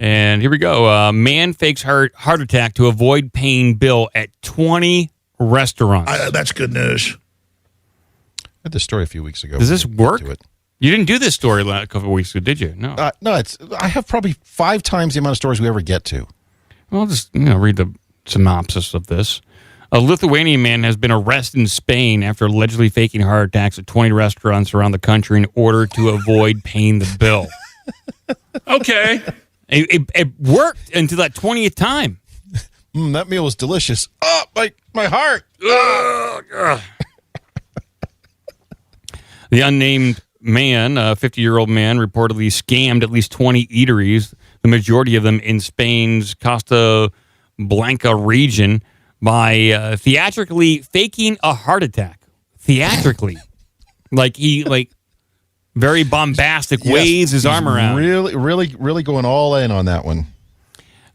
And here we go. Man fakes heart attack to avoid paying bill at 20 restaurants. That's good news. I had this story a few weeks ago. Does this work? You didn't do this story a couple of weeks ago, did you? No. No, I have probably 5 times the amount of stories we ever get to. Well, I'll just read the synopsis of this. A Lithuanian man has been arrested in Spain after allegedly faking heart attacks at 20 restaurants around the country in order to avoid paying the bill. Okay. It worked until that 20th time. That meal was delicious. Oh, my heart. The unnamed man, a 50-year-old man, reportedly scammed at least 20 eateries, the majority of them in Spain's Costa Blanca region, by theatrically faking a heart attack. Theatrically. Very bombastic, waves his arm around. Really going all in on that one.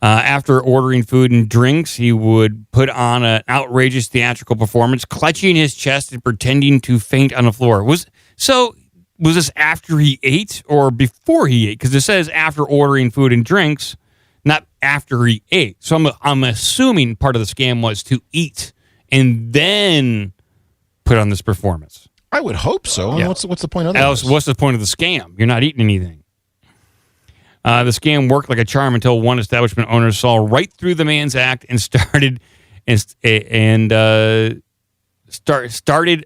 After ordering food and drinks, he would put on an outrageous theatrical performance, clutching his chest and pretending to faint on the floor. Was this after he ate or before he ate? Because it says after ordering food and drinks, not after he ate. So I'm assuming part of the scam was to eat and then put on this performance. I would hope so. Yeah. What's the point of that? Else, what's the point of the scam? You're not eating anything. The scam worked like a charm until one establishment owner saw right through the man's act and started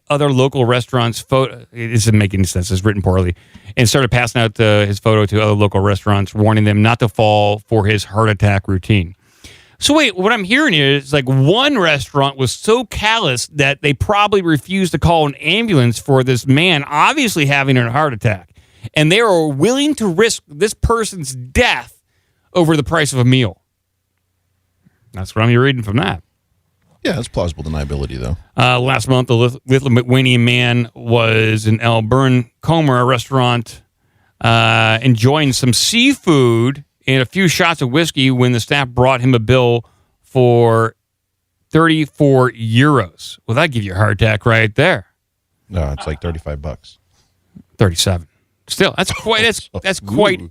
other local restaurants. It isn't making any sense. It's written poorly. And started passing out his photo to other local restaurants, warning them not to fall for his heart attack routine. So wait, what I'm hearing here is like one restaurant was so callous that they probably refused to call an ambulance for this man obviously having a heart attack. And they are willing to risk this person's death over the price of a meal. That's what I'm reading from that. Yeah, that's plausible deniability, though. Last month, the Lithuanian man was in El Berncomer, a restaurant, enjoying some seafood and a few shots of whiskey when the staff brought him a bill for 34 euros. Well, that'd give you a heart attack right there. No, it's like $35. 37. Still, that's quite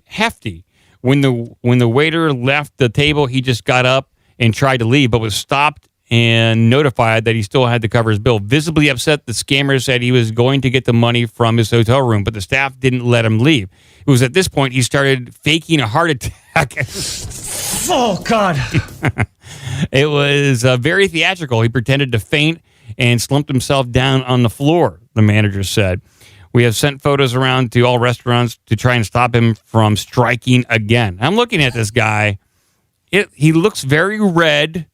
hefty. When the waiter left the table, he just got up and tried to leave, but was stopped and notified that he still had to cover his bill. Visibly upset, the scammer said he was going to get the money from his hotel room, but the staff didn't let him leave. It was at this point he started faking a heart attack. Oh, God. It was very theatrical. He pretended to faint and slumped himself down on the floor, the manager said. We have sent photos around to all restaurants to try and stop him from striking again. I'm looking at this guy. He looks very red.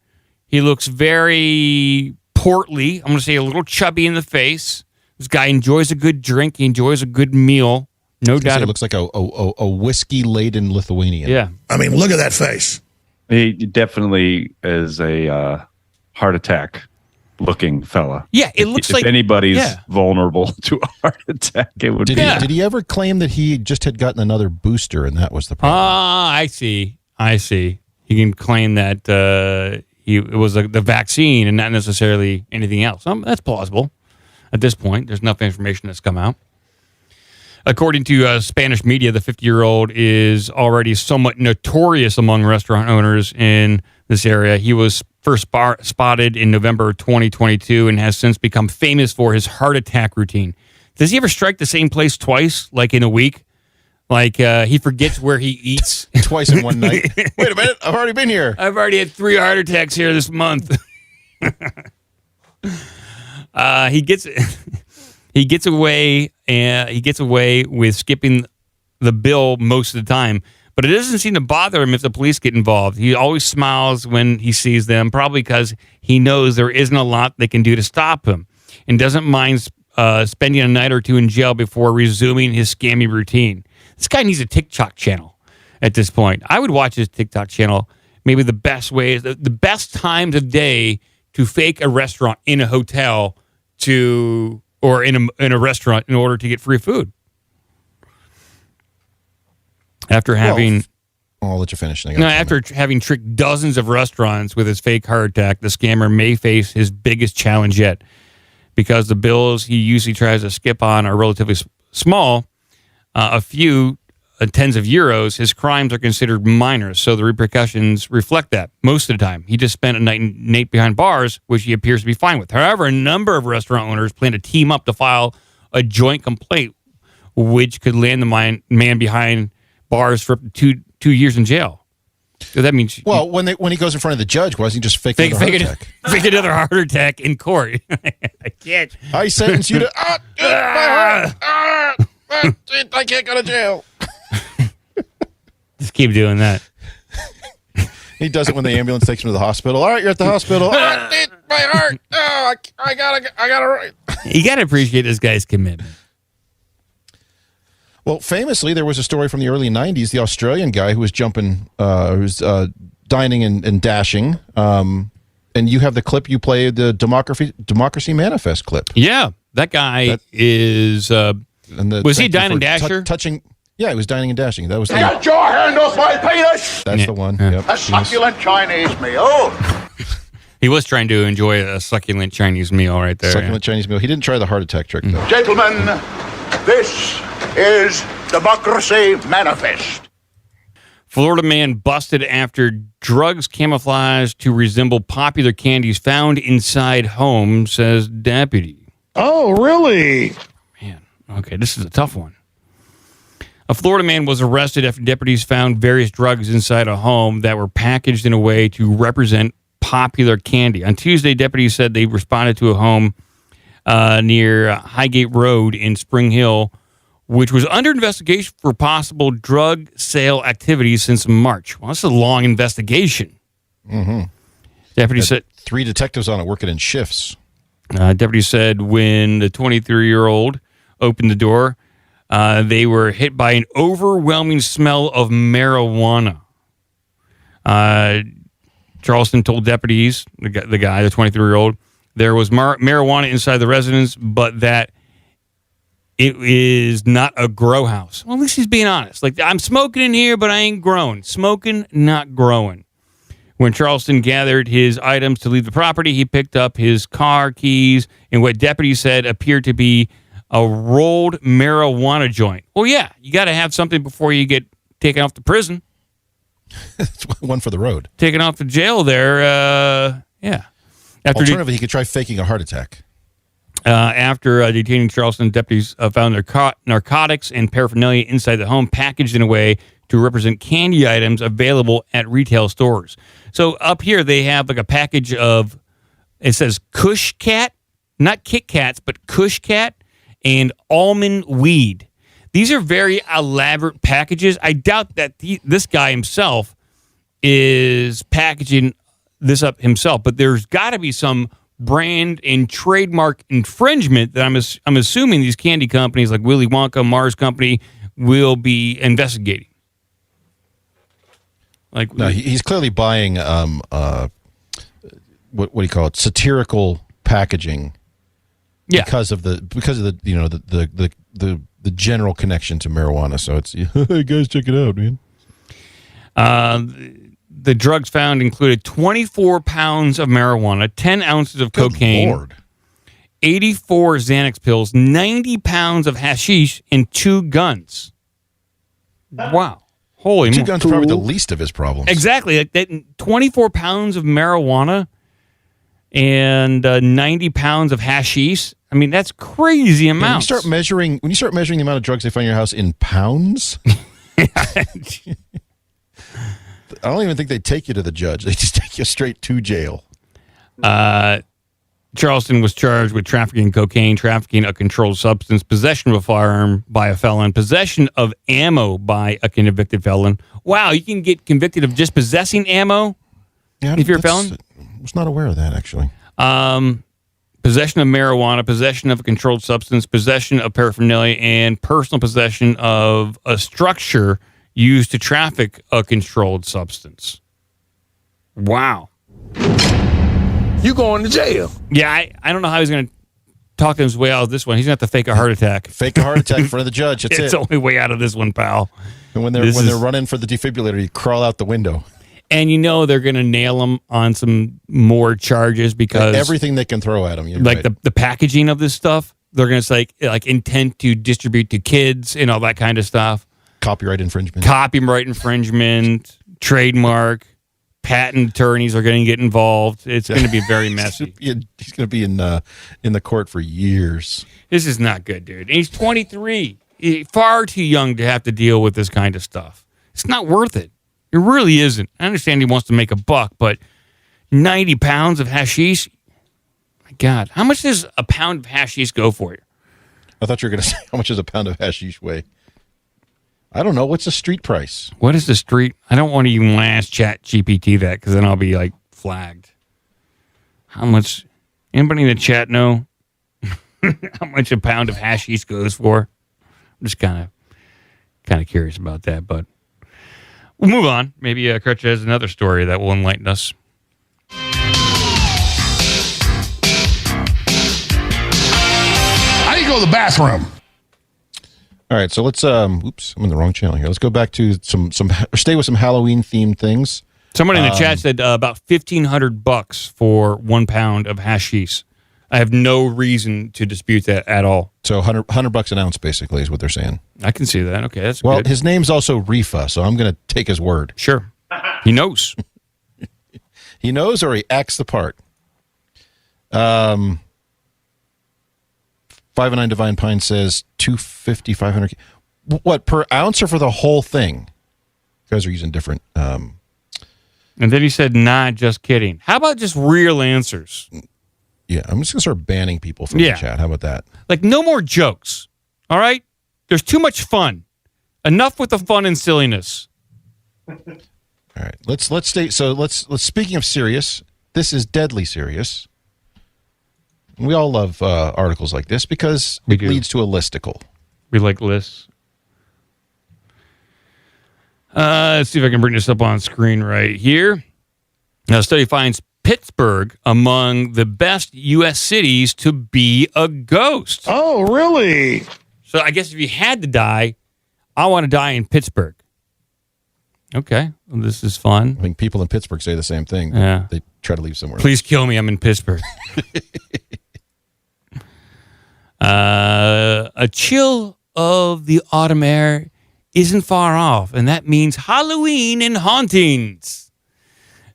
He looks very portly. I'm going to say a little chubby in the face. This guy enjoys a good drink. He enjoys a good meal. No doubt. It looks like a whiskey-laden Lithuanian. Yeah. I mean, look at that face. He definitely is a heart attack looking fella. Yeah, it looks like if anybody's vulnerable to a heart attack, it would be. Did he ever claim that he just had gotten another booster and that was the problem? I see. He can claim that it was the vaccine and not necessarily anything else. That's plausible. At this point, there's enough information that's come out. According to Spanish media, the 50-year-old is already somewhat notorious among restaurant owners in this area. He was first spotted in November 2022 and has since become famous for his heart attack routine. Does he ever strike the same place twice, like in a week? Like he forgets where he eats. Twice in one night. Wait a minute, I've already been here. I've already had 3 heart attacks here this month. He gets away with skipping the bill most of the time, but it doesn't seem to bother him if the police get involved. He always smiles when he sees them, probably because he knows there isn't a lot they can do to stop him, and doesn't mind spending a night or two in jail before resuming his scammy routine. This guy needs a TikTok channel at this point. I would watch his TikTok channel. Maybe the best ways, the best times of day to fake a restaurant in a hotel or in a restaurant in order to get free food. After having... I'll let you finish. After having tricked dozens of restaurants with his fake heart attack, the scammer may face his biggest challenge yet. Because the bills he usually tries to skip on are relatively small, a few tens of euros, his crimes are considered minor, so the repercussions reflect that most of the time. He just spent a night behind bars, which he appears to be fine with. However, a number of restaurant owners plan to team up to file a joint complaint, which could land the man behind bars for up to 2 years in jail. So that means when he goes in front of the judge, why doesn't he just fake another heart attack? Fake another heart attack in court. I can't. I sentence you to my heart. I can't go to jail. Just keep doing that. He does it when the ambulance takes him to the hospital. All right, you're at the hospital. My heart. Oh, I gotta. You gotta appreciate this guy's commitment. Well, famously, there was a story from the early '90s. The Australian guy who was dining and dashing. And you have the clip you played, the Democracy Manifest clip. Yeah, that guy is. Was he dining and dasher? Touching. Yeah, he was dining and dashing. That was. Get your hand off my penis! That's the one. Yeah. Yep. A succulent Chinese meal. He was trying to enjoy a succulent Chinese meal right there. Succulent Chinese meal. He didn't try the heart attack trick, though. Gentlemen, this is Democracy Manifest. Florida man busted after drugs camouflaged to resemble popular candies found inside home, says deputy. Oh, really? Man, okay, this is a tough one. A Florida man was arrested after deputies found various drugs inside a home that were packaged in a way to represent popular candy. On Tuesday, deputies said they responded to a home near Highgate Road in Spring Hill, which was under investigation for possible drug sale activities since March. Well, that's a long investigation. Mm-hmm. Deputies said 3 detectives on it working in shifts. Deputies said when the 23-year-old opened the door, they were hit by an overwhelming smell of marijuana. Charleston told deputies, the 23-year-old, there was marijuana inside the residence, but that it is not a grow house. Well, at least he's being honest. Like, I'm smoking in here, but I ain't growing. Smoking, not growing. When Charleston gathered his items to leave the property, he picked up his car keys and what deputies said appeared to be a rolled marijuana joint. Well, yeah, you got to have something before you get taken off to prison. That's one for the road. Taken off to jail there, yeah. Alternatively, he could try faking a heart attack. After detaining Charleston, deputies found narcotics and paraphernalia inside the home packaged in a way to represent candy items available at retail stores. So up here, they have like a package of, it says Kush Cat, not Kit Kats, but Kush Cat and almond weed. These are very elaborate packages. I doubt that this guy himself is packaging this up himself, but there's got to be some brand and trademark infringement that I'm assuming these candy companies like Willy Wonka, Mars Company will be investigating. Like, no, he's clearly buying what do you call it? Satirical packaging. Yeah, because of the you know the general connection to marijuana. So it's hey guys, check it out, man. The drugs found included 24 pounds of marijuana, 10 ounces of cocaine, Lord. 84 Xanax pills, 90 pounds of hashish, and 2 guns. Wow. Holy 2 guns are probably the least of his problems. Exactly. Like that, 24 pounds of marijuana and 90 pounds of hashish. I mean, that's crazy amounts. When you start measuring the amount of drugs they find in your house in pounds, I don't even think they take you to the judge. They just take you straight to jail. Charleston was charged with trafficking cocaine, trafficking a controlled substance, possession of a firearm by a felon, possession of ammo by a convicted felon. Wow, you can get convicted of just possessing ammo if you're a felon? I was not aware of that, actually. Possession of marijuana, possession of a controlled substance, possession of paraphernalia, and personal possession of a structure used to traffic a controlled substance. Wow. You going to jail. Yeah, I don't know how he's going to talk his way out of this one. He's going to have to fake a heart attack. Fake a heart attack in front of the judge. That's it's the only way out of this one, pal. And when they're running for the defibrillator, you crawl out the window. And you know they're going to nail him on some more charges because everything they can throw at him. Like the packaging of this stuff. They're going to say like intent to distribute to kids and all that kind of stuff. Copyright infringement, trademark, patent attorneys are going to get involved. It's going to be very messy. He's going to be in the court for years. This is not good, dude. And he's 23. Far too young to have to deal with this kind of stuff. It's not worth it. It really isn't. I understand he wants to make a buck, but 90 pounds of hashish? My God. How much does a pound of hashish go for you? I thought you were going to say, how much does a pound of hashish weigh? I don't know. What's the street price? What is the street? I don't want to even ask Chat GPT that because then I'll be like flagged. How much? Anybody in the chat know how much a pound of hashish goes for? I'm just kind of curious about that, but we'll move on. Maybe Crutch has another story that will enlighten us. How do you go to the bathroom? All right, so let's oops, I'm in the wrong channel here. Let's go back to stay with some Halloween themed things. Someone in the chat said about $1,500 for 1 pound of hashish. I have no reason to dispute that at all. So $100 an ounce basically is what they're saying. I can see that. Okay, that's well, good. His name's also Rifa, so I'm going to take his word. Sure. He knows. He knows, or he acts the part. 509 Divine Pine says 250, 500. What, per ounce or for the whole thing? You guys are using different. And then he said, nah, just kidding. How about just real answers? Yeah, I'm just going to start banning people from the chat. How about that? Like, no more jokes. All right? There's too much fun. Enough with the fun and silliness. All right. Let's stay. So let's speaking of serious, this is deadly serious. We all love articles like this because it leads to a listicle. We like lists. Let's see if I can bring this up on screen right here. Now, a study finds Pittsburgh among the best U.S. cities to be a ghost. Oh, really? So I guess if you had to die, I want to die in Pittsburgh. Okay, well, this is fun. I think people in Pittsburgh say the same thing. Yeah. They try to leave somewhere. Please kill me. I'm in Pittsburgh. A chill of the autumn air isn't far off, and that means Halloween and hauntings.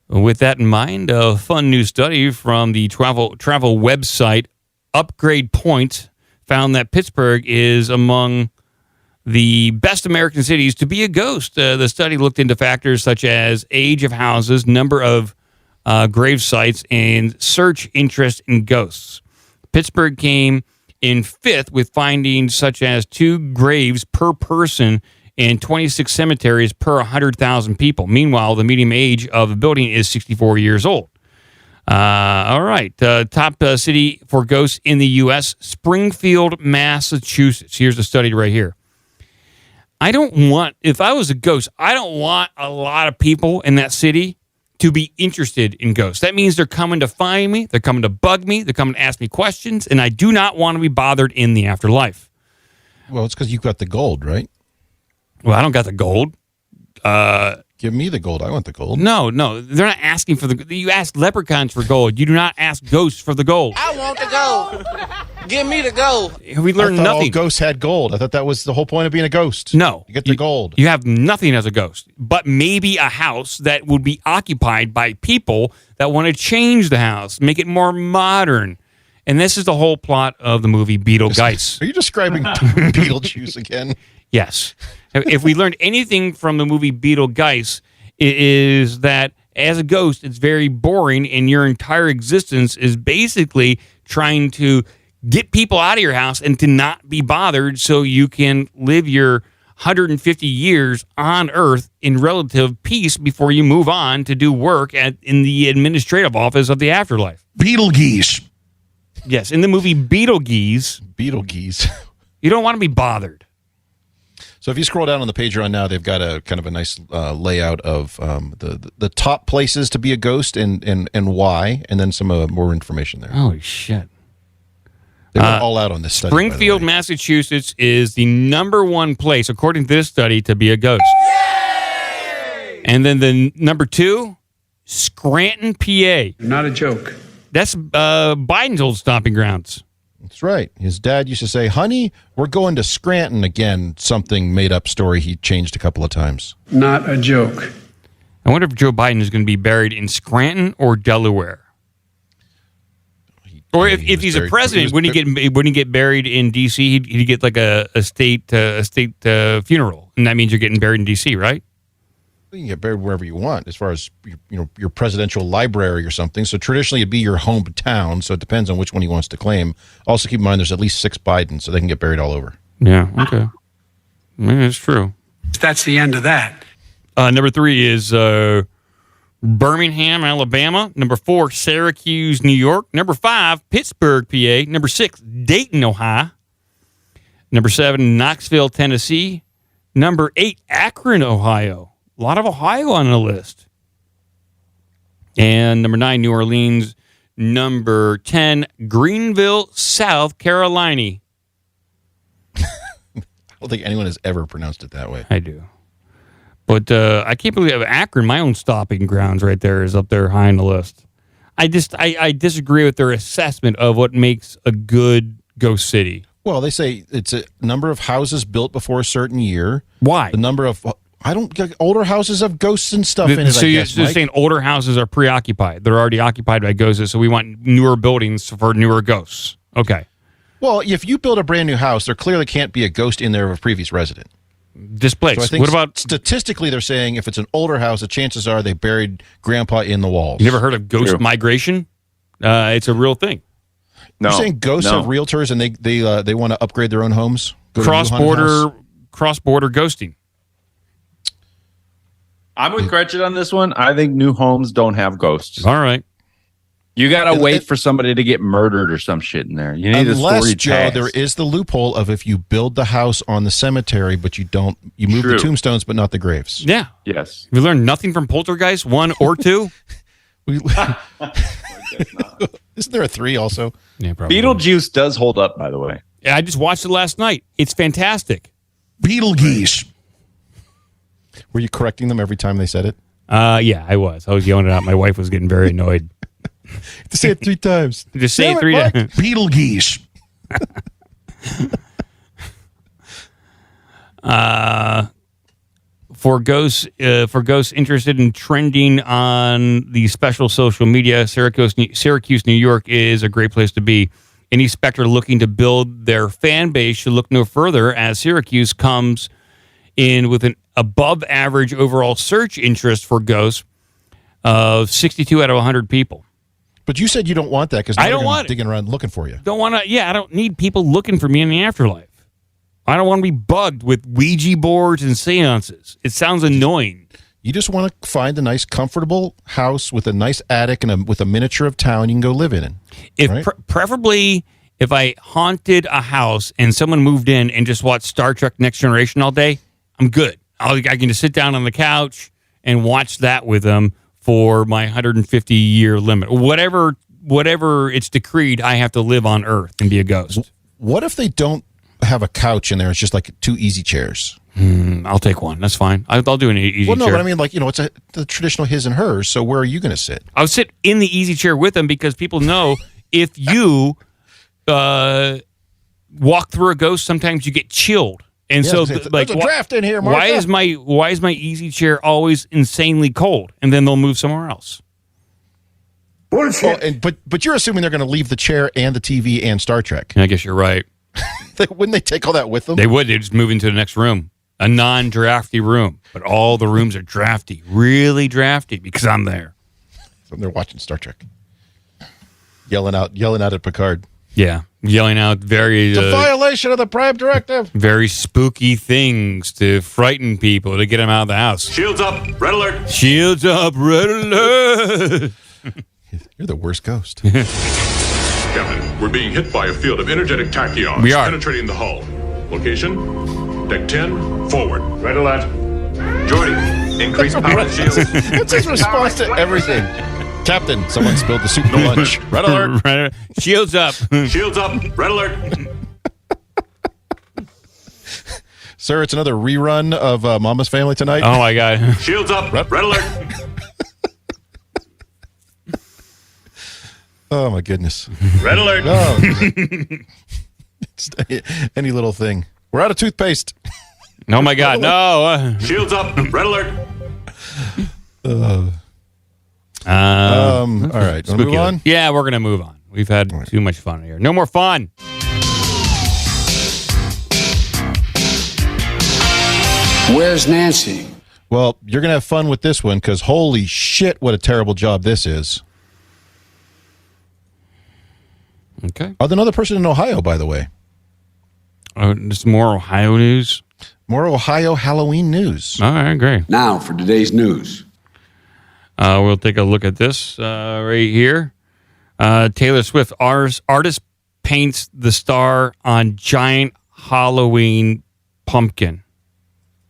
With that in mind, a fun new study from the travel website Upgrade Point found that Pittsburgh is among the best American cities to be a ghost. The study looked into factors such as age of houses, number of grave sites, and search interest in ghosts. Pittsburgh came in fifth with findings such as 2 graves per person and 26 cemeteries per 100,000 people. Meanwhile, the median age of the building is 64 years old. All right. Top city for ghosts in the U.S., Springfield, Massachusetts. Here's the study right here. If I was a ghost, I don't want a lot of people in that city to be interested in ghosts. That means they're coming to find me, they're coming to bug me, they're coming to ask me questions, and I do not want to be bothered in the afterlife. Well, it's because you've got the gold, right? Well, I don't got the gold. Give me the gold. I want the gold. No, they're not asking for the. You ask leprechauns for gold. You do not ask ghosts for the gold. I want the gold. Give me the gold. We learned I thought nothing. all ghosts had gold. I thought that was the whole point of being a ghost. No, you get the gold. You have nothing as a ghost, but maybe a house that would be occupied by people that want to change the house, make it more modern. And this is the whole plot of the movie Beetlejuice. Are you describing Beetlejuice again? Yes. If we learned anything from the movie Beetlejuice, it is that as a ghost, it's very boring, and your entire existence is basically trying to get people out of your house and to not be bothered so you can live your 150 years on Earth in relative peace before you move on to do work in the administrative office of the afterlife. Beetlejuice. Yes, in the movie Beetlejuice, you don't want to be bothered. So if you scroll down on the page you're on now, they've got a kind of a nice layout of the top places to be a ghost and why, and then some more information there. Holy shit. They went all out on this study. Springfield, Massachusetts is the number 1 place, according to this study, to be a ghost. Yay! And then the number 2, Scranton, PA. Not a joke. That's Biden's old stomping grounds. That's right. His dad used to say, honey, we're going to Scranton again. Something made-up story he changed a couple of times. Not a joke. I wonder if Joe Biden is going to be buried in Scranton or Delaware. Or if he's a president, wouldn't he get buried in D.C.? He'd get like a state funeral, and that means you're getting buried in D.C., right? You can get buried wherever you want, as far as your presidential library or something. So traditionally, it'd be your hometown. So it depends on which one he wants to claim. Also, keep in mind there's at least 6 Bidens, so they can get buried all over. Yeah. Okay. That's true. That's the end of that. Number 3 is Birmingham, Alabama. Number 4, Syracuse, New York. Number 5, Pittsburgh, PA. Number 6, Dayton, Ohio. Number 7, Knoxville, Tennessee. Number 8, Akron, Ohio. A lot of Ohio on the list. And number 9, New Orleans. Number 10, Greenville, South Carolina. I don't think anyone has ever pronounced it that way. I do. But I can't believe Akron, my own stopping grounds right there, is up there high on the list. I disagree with their assessment of what makes a good ghost city. Well, they say it's a number of houses built before a certain year. Why? The number of... older houses have ghosts and stuff in it, so I you're guess, just saying older houses are preoccupied. They're already occupied by ghosts, so we want newer buildings for newer ghosts. Okay. Well, if you build a brand new house, there clearly can't be a ghost in there of a previous resident. Displaced. So I think what about... statistically, they're saying if it's an older house, the chances are they buried Grandpa in the walls. You never heard of ghost migration? It's a real thing. No. You're saying ghosts have realtors and they want to upgrade their own homes? Cross-border ghosting. I'm with Gretchen on this one. I think new homes don't have ghosts. All right. You got to wait for somebody to get murdered or some shit in there. You need unless, a story Joe, there is the loophole of if you build the house on the cemetery, but you move the tombstones, but not the graves. Yeah. Yes. We learned nothing from Poltergeist 1 or 2. Isn't there a 3 also? Yeah, probably. Beetlejuice does hold up, by the way. Yeah, I just watched it last night. It's fantastic. Beetlegeese. Were you correcting them every time they said it? Yeah, I was. I was yelling it out. My wife was getting very annoyed. To say it 3 times. Just say it 3 times. Beetlegeese. For ghosts interested in trending on the special social media, Syracuse, New York is a great place to be. Any specter looking to build their fan base should look no further, as Syracuse comes in with an above average overall search interest for ghosts of 62 out of 100 people. But you said you don't want that because I don't want digging around looking for you. Don't want to. Yeah, I don't need people looking for me in the afterlife. I don't want to be bugged with Ouija boards and seances. It sounds annoying. You just want to find a nice, comfortable house with a nice attic and with a miniature of town you can go live in. Preferably, if I haunted a house and someone moved in and just watched Star Trek Next Generation all day, I'm good. I can just sit down on the couch and watch that with them for my 150-year limit. Whatever it's decreed, I have to live on Earth and be a ghost. What if they don't have a couch in there? It's just like 2 easy chairs. I'll take one. That's fine. I'll do an easy chair. Well, no, but I mean, it's the traditional his and hers, so where are you going to sit? I'll sit in the easy chair with them because people know if you walk through a ghost, sometimes you get chilled. And so, there's a draft in here, Martha. Why is my easy chair always insanely cold? And then they'll move somewhere else. Bullshit. But you're assuming they're going to leave the chair and the TV and Star Trek. I guess you're right. Wouldn't they take all that with them? They would. They'd just move into the next room, a non-drafty room. But all the rooms are drafty, really drafty, because I'm there. So they're watching Star Trek, yelling out at Picard. Yeah, yelling out it's a violation of the Prime Directive. Very spooky things to frighten people, to get them out of the house. Shields up, red alert. Shields up, red alert. You're the worst ghost. Captain, we're being hit by a field of energetic tachyons. We are. Penetrating the hull. Location, deck 10, forward. Red alert. Jordy, increase power and shields. That's his response to everything. Captain, someone spilled the soup in lunch. Red alert. Red alert. Shields up. Shields up, red alert. Sir, it's another rerun of Mama's Family tonight. Oh, my God. Shields up, red alert. Oh, my goodness. Red alert. No. Any little thing. We're out of toothpaste. Oh, my God. No. Shields up. Red alert. All right. Want to move on? Yeah, we're going to move on. We've had too much fun here. No more fun. Where's Nancy? Well, you're going to have fun with this one because holy shit, what a terrible job this is. Okay. Oh, another person in Ohio, by the way. Just more Ohio news. More Ohio Halloween news. All right, great. Now for today's news. We'll take a look at this right here. Taylor Swift artist paints the star on giant Halloween pumpkin.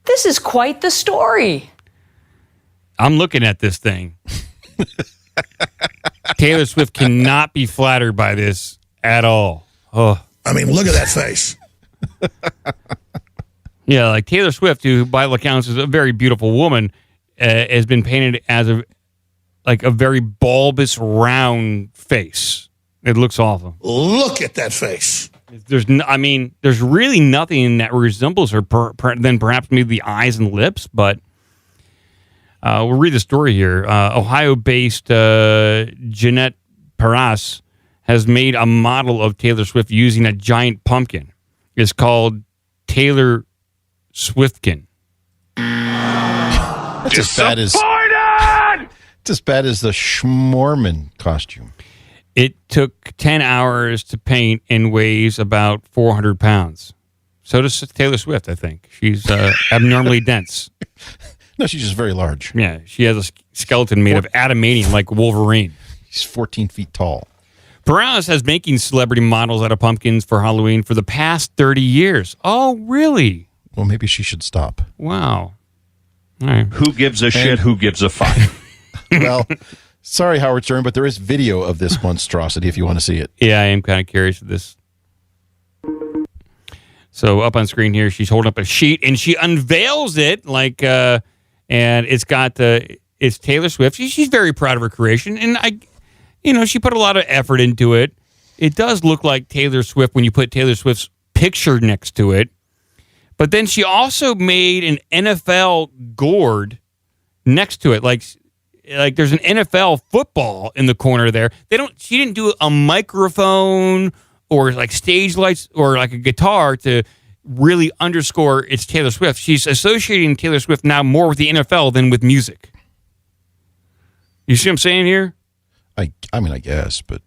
This is quite the story. I'm looking at this thing. Taylor Swift cannot be flattered by this at all. Oh, I mean, look at that face. yeah, like Taylor Swift, who by all accounts is a very beautiful woman, has been painted as a very bulbous, round face. It looks awful. Look at that face. There's really nothing that resembles her than perhaps maybe the eyes and lips, but we'll read the story here. Ohio-based Jeanette Paras has made a model of Taylor Swift using a giant pumpkin. It's called Taylor Swiftkin. That's as bad as the Schmorman costume. It took 10 hours to paint and weighs about 400 pounds. So does Taylor Swift, I think. She's abnormally dense. No, she's just very large. Yeah, she has a skeleton made of adamantium like Wolverine. She's 14 feet tall. Perales has making celebrity models out of pumpkins for Halloween for the past 30 years. Oh, really? Well, maybe she should stop. Wow. All right. Who gives a shit? Who gives a fuck? Well, sorry, Howard Stern, but there is video of this monstrosity if you want to see it. Yeah, I am kind of curious of this. So up on screen here, she's holding up a sheet and she unveils it and it's got it's Taylor Swift. She's very proud of her creation, and she put a lot of effort into it. It does look like Taylor Swift when you put Taylor Swift's picture next to it. But then she also made an NFL gourd next to it, like there's an NFL football in the corner there. She didn't do a microphone or like stage lights or like a guitar to really underscore it's Taylor Swift. She's associating Taylor Swift now more with the NFL than with music. You see what I'm saying here? I guess, but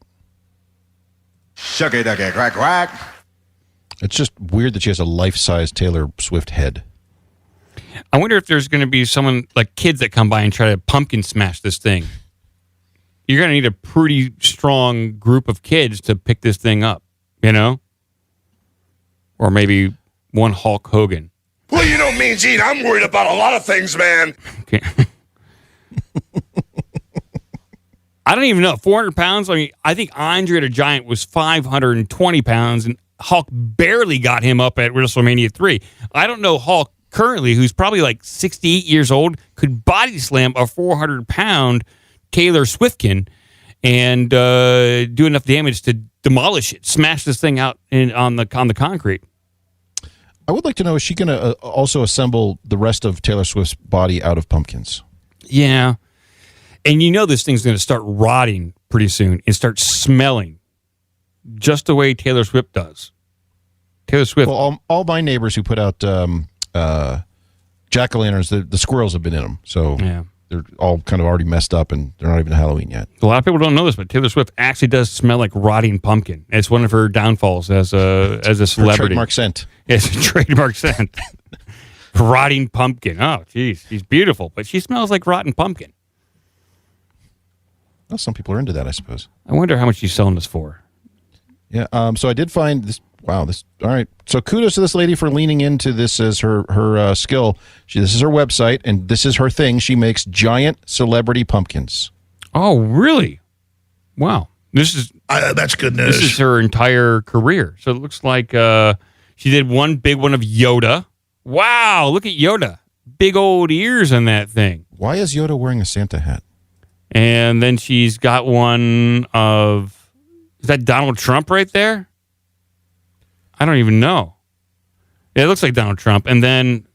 Shucky ducky quack quack. It's just weird that she has a life-size Taylor Swift head. I wonder if there's going to be someone like kids that come by and try to pumpkin smash this thing. You're going to need a pretty strong group of kids to pick this thing up, or maybe one Hulk Hogan. Well, you know, Mean Gene, I'm worried about a lot of things, man. Okay. I don't even know. 400 pounds? I think Andre the Giant was 520 pounds, and Hulk barely got him up at WrestleMania 3. I don't know Hulk currently, who's probably like 68 years old, could body slam a 400-pound Taylor Swiftkin and do enough damage to demolish it, smash this thing out on the concrete. I would like to know, is she going to also assemble the rest of Taylor Swift's body out of pumpkins? Yeah. And this thing's going to start rotting pretty soon and start smelling just the way Taylor Swift does. Taylor Swift. Well, all my neighbors who put out jack-o'-lanterns, the squirrels have been in them. So yeah. They're all kind of already messed up and they're not even Halloween yet. A lot of people don't know this, but Taylor Swift actually does smell like rotting pumpkin. It's one of her downfalls as a celebrity. Her trademark scent. It's a trademark scent. Rotting pumpkin. Oh, geez. She's beautiful, but she smells like rotten pumpkin. Well, some people are into that, I suppose. I wonder how much she's selling this for. Yeah. So I did find this. Wow. All right. So kudos to this lady for leaning into this as her skill. This is her website, and this is her thing. She makes giant celebrity pumpkins. Oh, really? Wow. That's good news. This is her entire career. So it looks like she did one big one of Yoda. Wow. Look at Yoda. Big old ears on that thing. Why is Yoda wearing a Santa hat? And then she's got one of Is that Donald Trump right there? I don't even know. It looks like Donald Trump. And then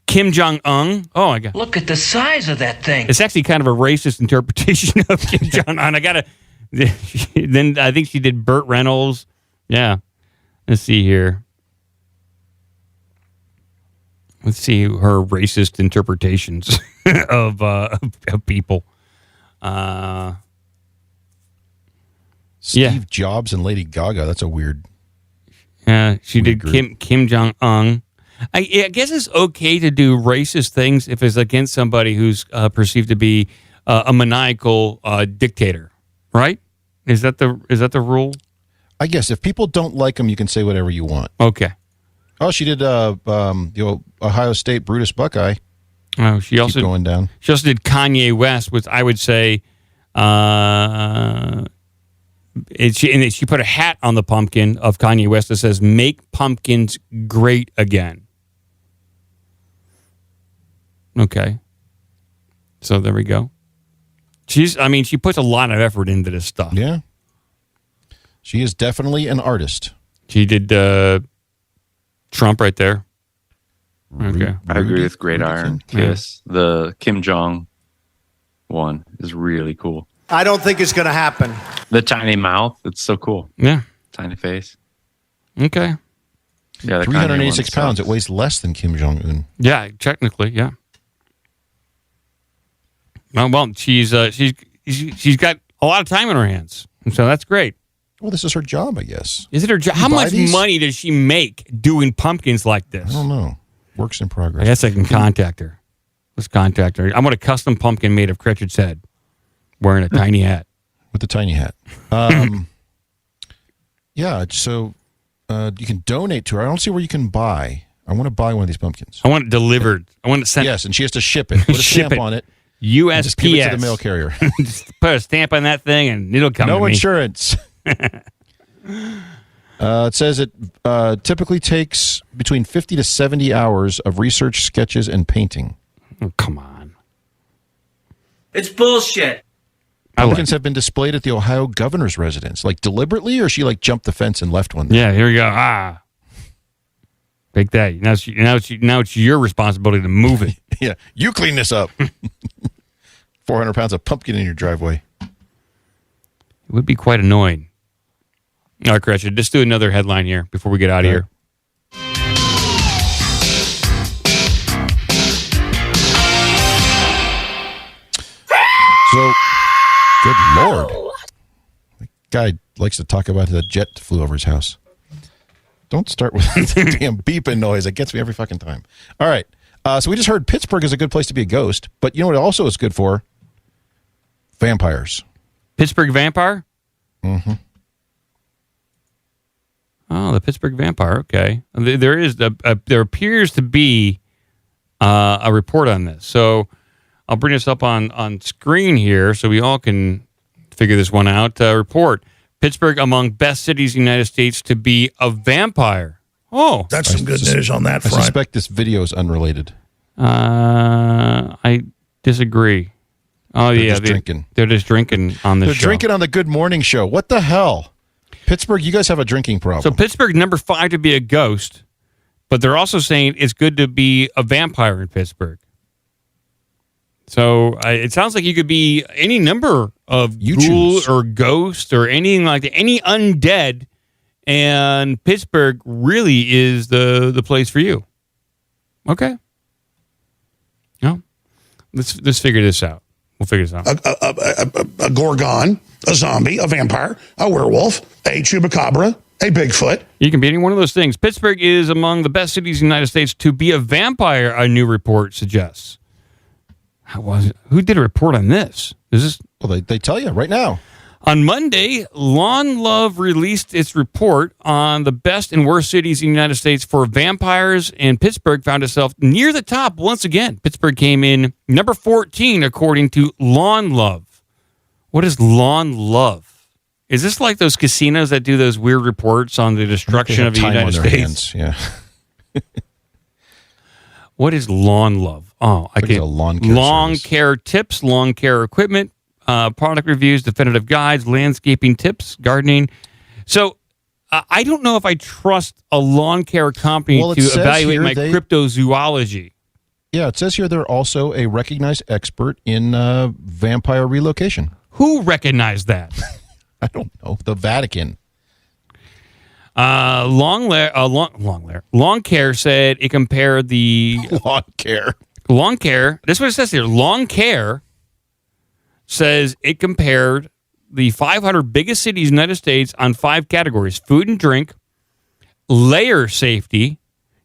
Kim Jong-un. Oh, my God. Look at the size of that thing. It's actually kind of a racist interpretation of Kim Jong-un. Then I think she did Burt Reynolds. Yeah. Let's see here. Let's see her racist interpretations of people. Steve Jobs and Lady Gaga. That's a weird. Yeah, she weird did Kim Jong-un. I guess it's okay to do racist things if it's against somebody who's perceived to be a maniacal dictator, right? Is that the rule? I guess if people don't like him, you can say whatever you want. Okay. Oh, she did the Ohio State Brutus Buckeye. Oh, she also going down. She also did Kanye West, which I would say, she put a hat on the pumpkin of Kanye West that says "Make pumpkins great again." Okay, so there we go. She puts a lot of effort into this stuff. Yeah, she is definitely an artist. She did Trump right there. Okay, I agree with Great Iron. Yes, the Kim Jong one is really cool. I don't think it's going to happen. The tiny mouth, it's so cool. Yeah, tiny face. Okay. Yeah, 386 pounds. It weighs less than Kim Jong Un. Yeah, technically, yeah. Well, she's got a lot of time in her hands, so that's great. Well, this is her job, I guess. Is it her job? How much money does she make doing pumpkins like this? I don't know. Works in progress. I guess I can contact her. Let's contact her. I want a custom pumpkin made of Critchard's head, wearing a tiny hat. With the tiny hat. Yeah, so you can donate to her. I don't see where you can buy. I want to buy one of these pumpkins. I want it delivered. I want it sent. Yes, and she has to ship it. Put a stamp on it. USPS. Just give it to the mail carrier. Just put a stamp on that thing and it'll come to me. No insurance. It says it typically takes between 50 to 70 hours of research, sketches, and painting. Oh, come on. It's bullshit. Pumpkins have been displayed at the Ohio governor's residence. Like deliberately, or she like jumped the fence and left one there? Yeah, here we go. Take that. Now it's your responsibility to move it. Yeah, you clean this up. 400 pounds of pumpkin in your driveway. It would be quite annoying. All right, Gretchen, just do another headline here before we get out of here. So, good Lord. The guy likes to talk about the jet that flew over his house. Don't start with the damn beeping noise. It gets me every fucking time. All right. So we just heard Pittsburgh is a good place to be a ghost. But you know what it also is good for? Vampires. Pittsburgh vampire? Mm-hmm. Oh, the Pittsburgh vampire. Okay. There appears to be a report on this. So I'll bring this up on screen here so we all can figure this one out. Report. Pittsburgh among best cities in the United States to be a vampire. Oh. That's some good news on that front. I suspect this video is unrelated. I disagree. Oh, they're just drinking. They're just drinking on the show. They're drinking on the Good Morning Show. What the hell? Pittsburgh, you guys have a drinking problem. So Pittsburgh, number 5 to be a ghost, but they're also saying it's good to be a vampire in Pittsburgh. So it sounds like you could be any number of ghoul or ghost or anything like that, any undead, and Pittsburgh really is the place for you. Okay. No, let's figure this out. We'll figure this out. A gorgon, a zombie, a vampire, a werewolf, a chupacabra, a Bigfoot. You can be any one of those things. Pittsburgh is among the best cities in the United States to be a vampire, a new report suggests. How was it? Who did a report on this? Is this? Well, they tell you right now. On Monday, Lawn Love released its report on the best and worst cities in the United States for vampires, and Pittsburgh found itself near the top once again. Pittsburgh came in number 14, according to Lawn Love. What is Lawn Love? Is this like those casinos that do those weird reports on the destruction of the United States? Hands. Yeah. What is Lawn Love? Oh, I get lawn care tips, lawn care equipment, product reviews, definitive guides, landscaping tips, gardening. So I don't know if I trust a lawn care company to evaluate my cryptozoology. Yeah, it says here they're also a recognized expert in vampire relocation. Who recognized that? I don't know. The Vatican. Lawn Care said it compared the Lawn Care. This is what it says here. Lawn Care says it compared the 500 biggest cities in the United States on 5 categories: food and drink, layer safety,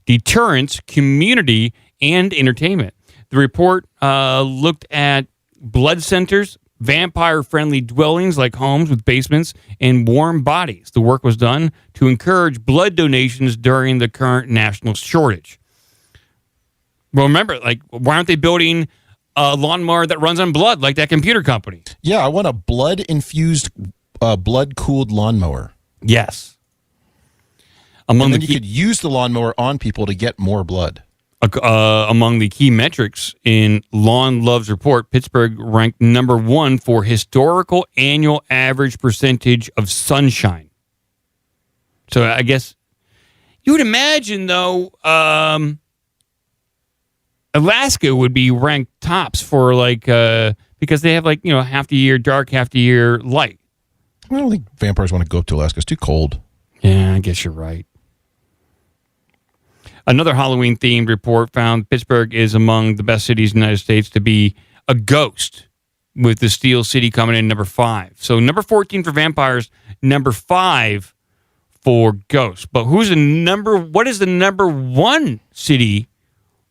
deterrence, community, and entertainment. The report looked at blood centers, vampire-friendly dwellings like homes with basements, and warm bodies. The work was done to encourage blood donations during the current national shortage. Well, remember, like, why aren't they building a lawnmower that runs on blood like that computer company? Yeah, I want a blood-infused, blood-cooled lawnmower. Yes. And then you could use the lawnmower on people to get more blood. Among the key metrics in Lawn Love's report, Pittsburgh ranked number 1 for historical annual average percentage of sunshine. So I guess you would imagine, though, Alaska would be ranked tops for because they have half the year dark, half the year light. I don't think vampires want to go up to Alaska. It's too cold. Yeah, I guess you're right. Another Halloween-themed report found Pittsburgh is among the best cities in the United States to be a ghost, with the Steel City coming in number 5. So number 14 for vampires, number 5 for ghosts. But what is the number 1 city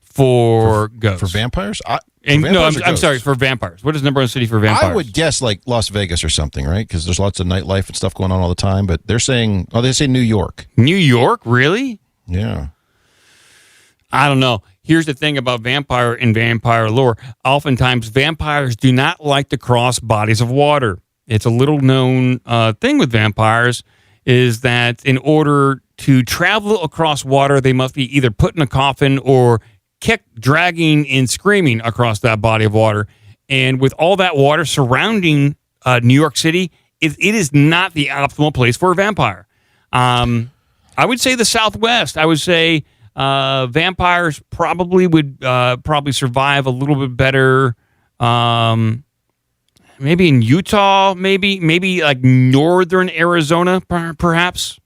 for ghosts? For vampires? I'm sorry, for vampires. What is number 1 city for vampires? I would guess like Las Vegas or something, right? Because there's lots of nightlife and stuff going on all the time. But they're saying, they say New York. New York? Really? Yeah. I don't know. Here's the thing about vampire and vampire lore. Oftentimes, vampires do not like to cross bodies of water. It's a little known thing with vampires is that in order to travel across water, they must be either put in a coffin or kicked, dragging, and screaming across that body of water. And with all that water surrounding New York City, it is not the optimal place for a vampire. I would say the Southwest. I would say vampires probably would survive a little bit better. Maybe in Utah, maybe like northern Arizona, perhaps.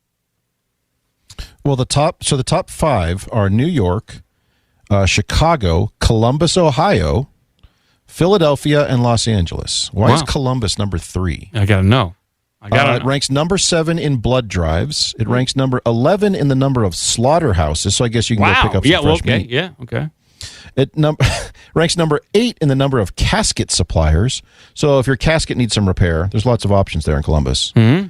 Well, the top 5 are New York, Chicago, Columbus, Ohio, Philadelphia, and Los Angeles. Why is Columbus number 3? I gotta know. It ranks number 7 in blood drives. It ranks number 11 in the number of slaughterhouses. So I guess you can go pick up some fresh meat. Yeah, okay. It ranks number 8 in the number of casket suppliers. So if your casket needs some repair, there's lots of options there in Columbus. Mm-hmm.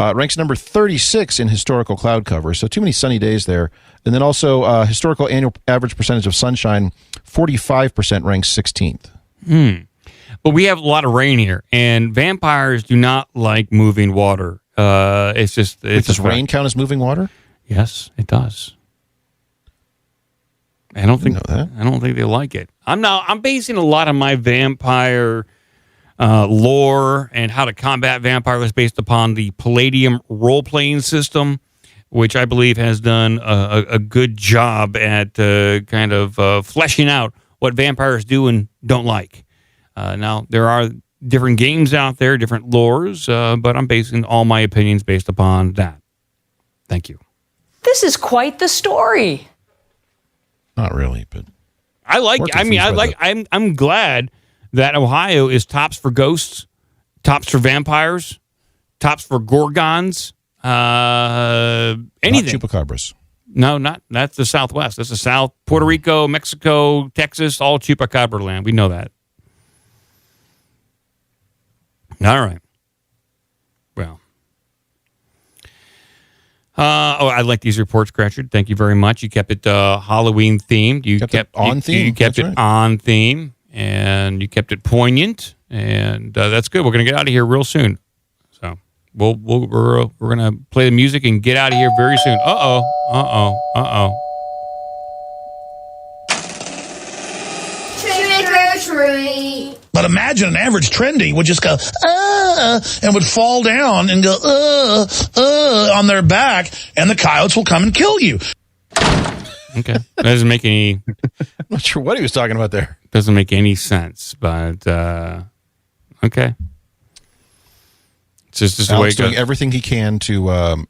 It ranks number 36 in historical cloud cover. So too many sunny days there. And then also historical annual average percentage of sunshine, 45% ranks 16th. But we have a lot of rain here, and vampires do not like moving water. Does rain count as moving water? Yes, it does. I don't think they like it. I'm basing a lot of my vampire lore and how to combat vampires based upon the Palladium role-playing system, which I believe has done a good job at kind of fleshing out what vampires do and don't like. Now, there are different games out there, different lores, but I'm basing all my opinions based upon that. Thank you. This is quite the story. Not really, but I'm glad that Ohio is tops for ghosts, tops for vampires, tops for gorgons, anything. Not chupacabras. No, that's the Southwest. That's the South, Puerto Rico, Mexico, Texas, all chupacabra land. We know that. All right. Well. I like these reports, Gretchen. Thank you very much. You kept it Halloween themed. You kept it on theme. You kept it on theme, and you kept it poignant, and that's good. We're going to get out of here real soon. So we're going to play the music and get out of here very soon. Trick or treat. But imagine an average trendy would just go, and would fall down and go, on their back, and the coyotes will come and kill you. Okay. That doesn't make any... I'm not sure what he was talking about there. Doesn't make any sense, but okay. It's just the way Alex it goes. doing everything he can to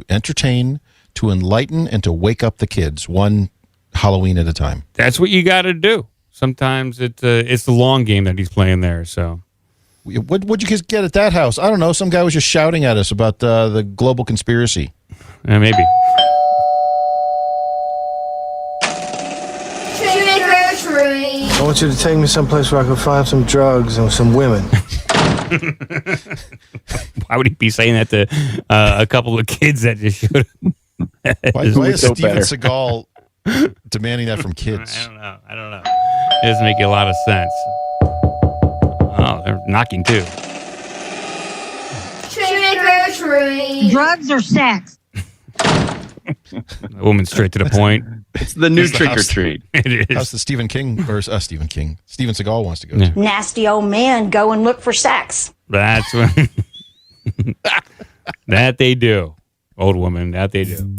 entertain, to enlighten, and to wake up the kids one Halloween at a time. That's what you got to do. Sometimes it's the long game that he's playing there. So, what'd you guys get at that house? I don't know. Some guy was just shouting at us about the global conspiracy. Maybe. Trick or treat. I want you to take me someplace where I can find some drugs and some women. Why would he be saying that to a couple of kids that just showed up? Why is Steven Seagal demanding that from kids? I don't know. It doesn't make a lot of sense. Oh, they're knocking too. Trick or treat. Drugs or sex? A woman straight to the point. It's the new trick or treat. It is. How's the Steven Seagal wants to go to. Nasty old men go and look for sex. That's what that they do. Old woman, that they do.